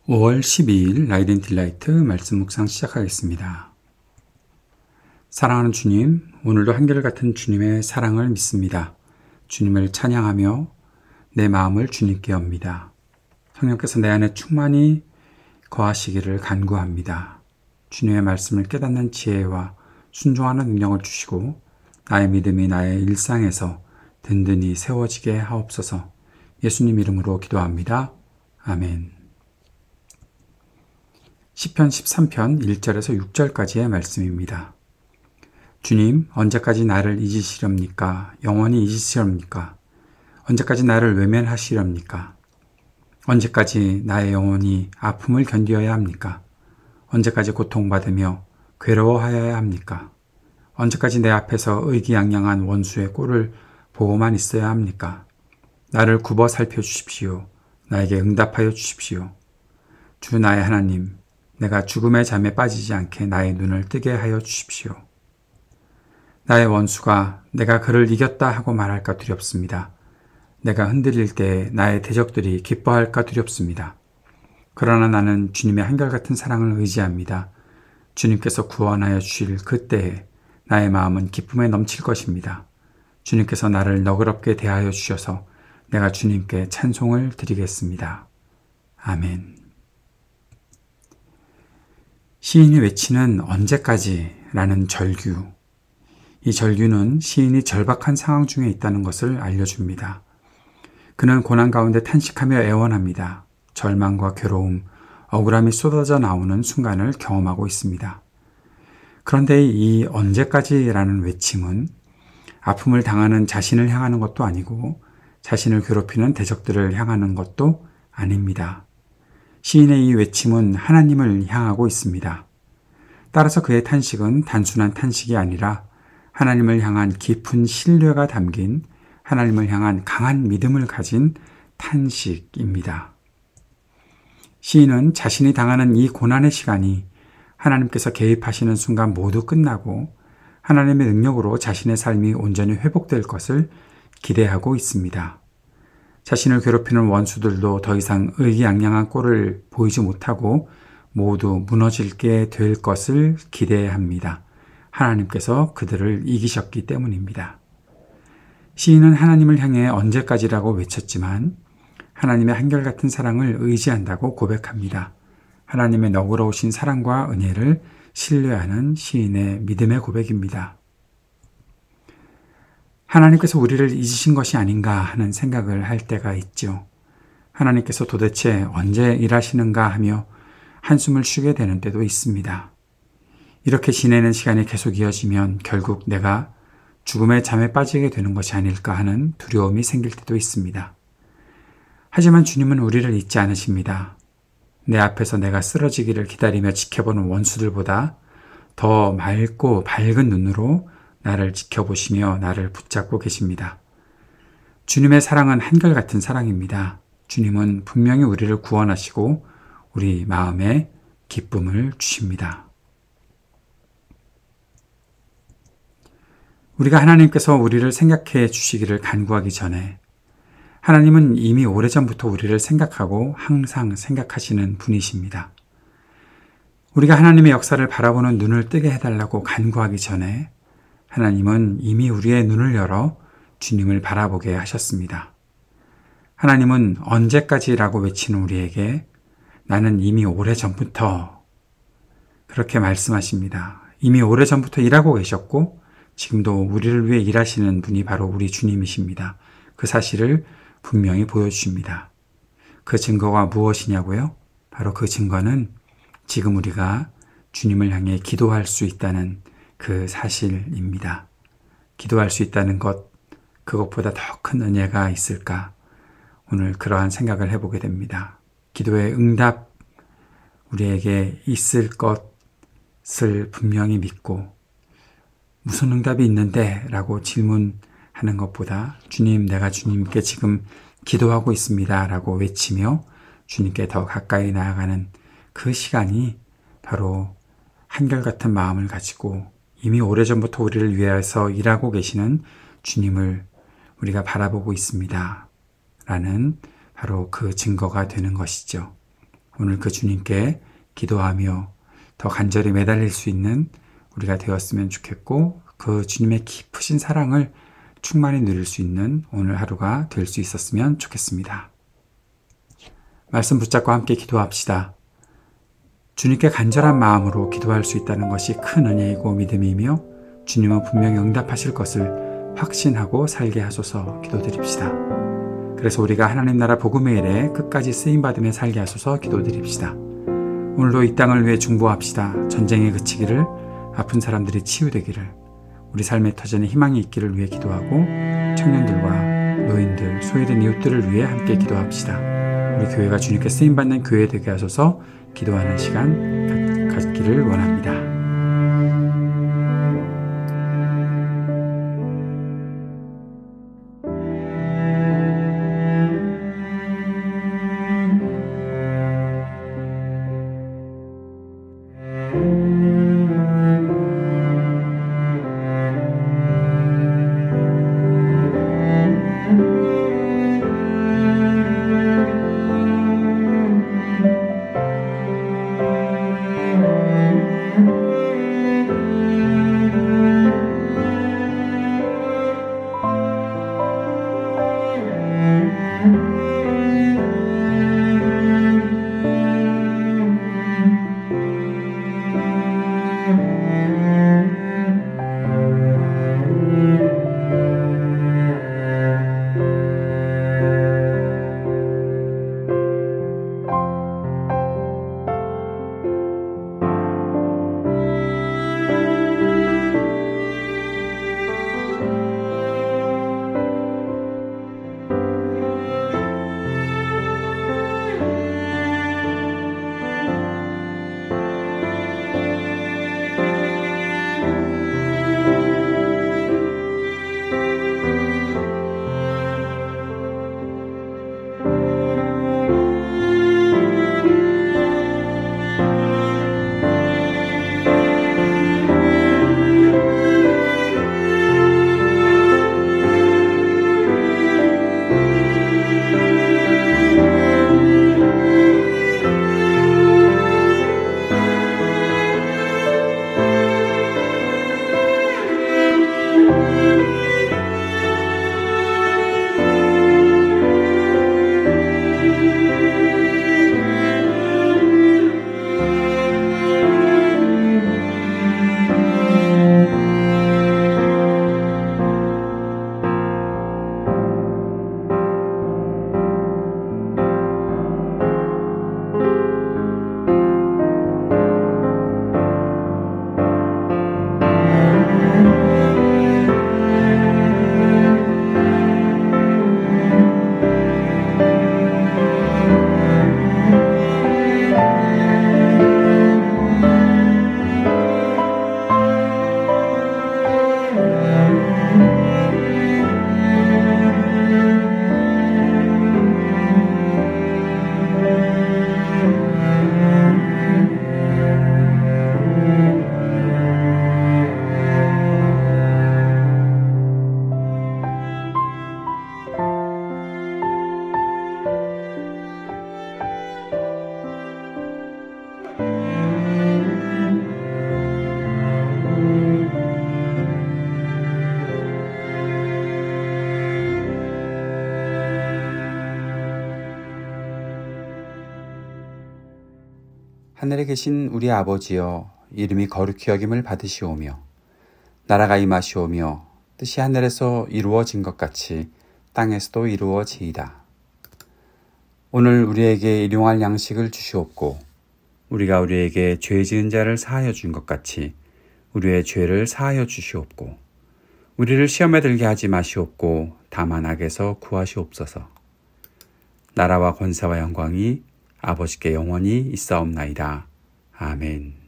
5월 12일 라이드 딜라이트 말씀 묵상 시작하겠습니다. 사랑하는 주님, 오늘도 한결같은 주님의 사랑을 믿습니다. 주님을 찬양하며 내 마음을 주님께 엽니다. 성령께서 내 안에 충만히 거하시기를 간구합니다. 주님의 말씀을 깨닫는 지혜와 순종하는 능력을 주시고 나의 믿음이 나의 일상에서 든든히 세워지게 하옵소서. 예수님 이름으로 기도합니다. 아멘. 시편 13편 1절에서 6절까지의 말씀입니다. 주님, 언제까지 나를 잊으시렵니까? 영원히 잊으시렵니까? 언제까지 나를 외면하시렵니까? 언제까지 나의 영혼이 아픔을 견디어야 합니까? 언제까지 고통받으며 괴로워하여야 합니까? 언제까지 내 앞에서 의기양양한 원수의 꼴을 보고만 있어야 합니까? 나를 굽어 살펴주십시오. 나에게 응답하여 주십시오. 주 나의 하나님, 내가 죽음의 잠에 빠지지 않게 나의 눈을 뜨게 하여 주십시오. 나의 원수가 내가 그를 이겼다 하고 말할까 두렵습니다. 내가 흔들릴 때 나의 대적들이 기뻐할까 두렵습니다. 그러나 나는 주님의 한결같은 사랑을 의지합니다. 주님께서 구원하여 주실 그때에 나의 마음은 기쁨에 넘칠 것입니다. 주님께서 나를 너그럽게 대하여 주셔서 내가 주님께 찬송을 드리겠습니다. 아멘. 시인이 외치는 언제까지라는 절규. 이 절규는 시인이 절박한 상황 중에 있다는 것을 알려줍니다. 그는 고난 가운데 탄식하며 애원합니다. 절망과 괴로움, 억울함이 쏟아져 나오는 순간을 경험하고 있습니다. 그런데 이 언제까지라는 외침은 아픔을 당하는 자신을 향하는 것도 아니고 자신을 괴롭히는 대적들을 향하는 것도 아닙니다. 시인의 이 외침은 하나님을 향하고 있습니다. 따라서 그의 탄식은 단순한 탄식이 아니라 하나님을 향한 깊은 신뢰가 담긴 하나님을 향한 강한 믿음을 가진 탄식입니다. 시인은 자신이 당하는 이 고난의 시간이 하나님께서 개입하시는 순간 모두 끝나고 하나님의 능력으로 자신의 삶이 온전히 회복될 것을 기대하고 있습니다. 자신을 괴롭히는 원수들도 더 이상 의기양양한 꼴을 보이지 못하고 모두 무너지게 될 것을 기대합니다. 하나님께서 그들을 이기셨기 때문입니다. 시인은 하나님을 향해 언제까지라고 외쳤지만 하나님의 한결같은 사랑을 의지한다고 고백합니다. 하나님의 너그러우신 사랑과 은혜를 신뢰하는 시인의 믿음의 고백입니다. 하나님께서 우리를 잊으신 것이 아닌가 하는 생각을 할 때가 있죠. 하나님께서 도대체 언제 일하시는가 하며 한숨을 쉬게 되는 때도 있습니다. 이렇게 지내는 시간이 계속 이어지면 결국 내가 죽음의 잠에 빠지게 되는 것이 아닐까 하는 두려움이 생길 때도 있습니다. 하지만 주님은 우리를 잊지 않으십니다. 내 앞에서 내가 쓰러지기를 기다리며 지켜보는 원수들보다 더 맑고 밝은 눈으로 나를 지켜보시며 나를 붙잡고 계십니다. 주님의 사랑은 한결같은 사랑입니다. 주님은 분명히 우리를 구원하시고 우리 마음에 기쁨을 주십니다. 우리가 하나님께서 우리를 생각해 주시기를 간구하기 전에 하나님은 이미 오래전부터 우리를 생각하고 항상 생각하시는 분이십니다. 우리가 하나님의 역사를 바라보는 눈을 뜨게 해달라고 간구하기 전에 하나님은 이미 우리의 눈을 열어 주님을 바라보게 하셨습니다. 하나님은 언제까지라고 외치는 우리에게 나는 이미 오래전부터 그렇게 말씀하십니다. 이미 오래전부터 일하고 계셨고 지금도 우리를 위해 일하시는 분이 바로 우리 주님이십니다. 그 사실을 분명히 보여주십니다. 그 증거가 무엇이냐고요? 바로 그 증거는 지금 우리가 주님을 향해 기도할 수 있다는 그 사실입니다. 기도할 수 있다는 것, 그것보다 더 큰 은혜가 있을까? 오늘 그러한 생각을 해보게 됩니다. 기도의 응답, 우리에게 있을 것을 분명히 믿고 무슨 응답이 있는데? 라고 질문하는 것보다 주님, 내가 주님께 지금 기도하고 있습니다. 라고 외치며 주님께 더 가까이 나아가는 그 시간이 바로 한결같은 마음을 가지고 이미 오래전부터 우리를 위해서 일하고 계시는 주님을 우리가 바라보고 있습니다. 라는 바로 그 증거가 되는 것이죠. 오늘 그 주님께 기도하며 더 간절히 매달릴 수 있는 우리가 되었으면 좋겠고, 그 주님의 깊으신 사랑을 충만히 누릴 수 있는 오늘 하루가 될 수 있었으면 좋겠습니다. 말씀 붙잡고 함께 기도합시다. 주님께 간절한 마음으로 기도할 수 있다는 것이 큰 은혜이고 믿음이며, 주님은 분명히 응답하실 것을 확신하고 살게 하소서. 기도드립시다. 그래서 우리가 하나님 나라 복음의 일에 끝까지 쓰임받으며 살게 하소서. 기도드립시다. 오늘도 이 땅을 위해 중보합시다. 전쟁이 그치기를, 아픈 사람들이 치유되기를, 우리 삶의 터전에 희망이 있기를 위해 기도하고, 청년들과 노인들, 소외된 이웃들을 위해 함께 기도합시다. 우리 교회가 주님께 쓰임받는 교회 되게 하소서. 기도하는 시간 갖기를 원합니다. 하늘에 계신 우리 아버지여, 이름이 거룩히 여김을 받으시오며 나라가 임하시오며 뜻이 하늘에서 이루어진 것 같이 땅에서도 이루어지이다. 오늘 우리에게 일용할 양식을 주시옵고 우리가 우리에게 죄 지은 자를 사하여 준 것 같이 우리의 죄를 사하여 주시옵고 우리를 시험에 들게 하지 마시옵고 다만 악에서 구하시옵소서. 나라와 권세와 영광이 아버지께 영원히 있사옵나이다. 아멘.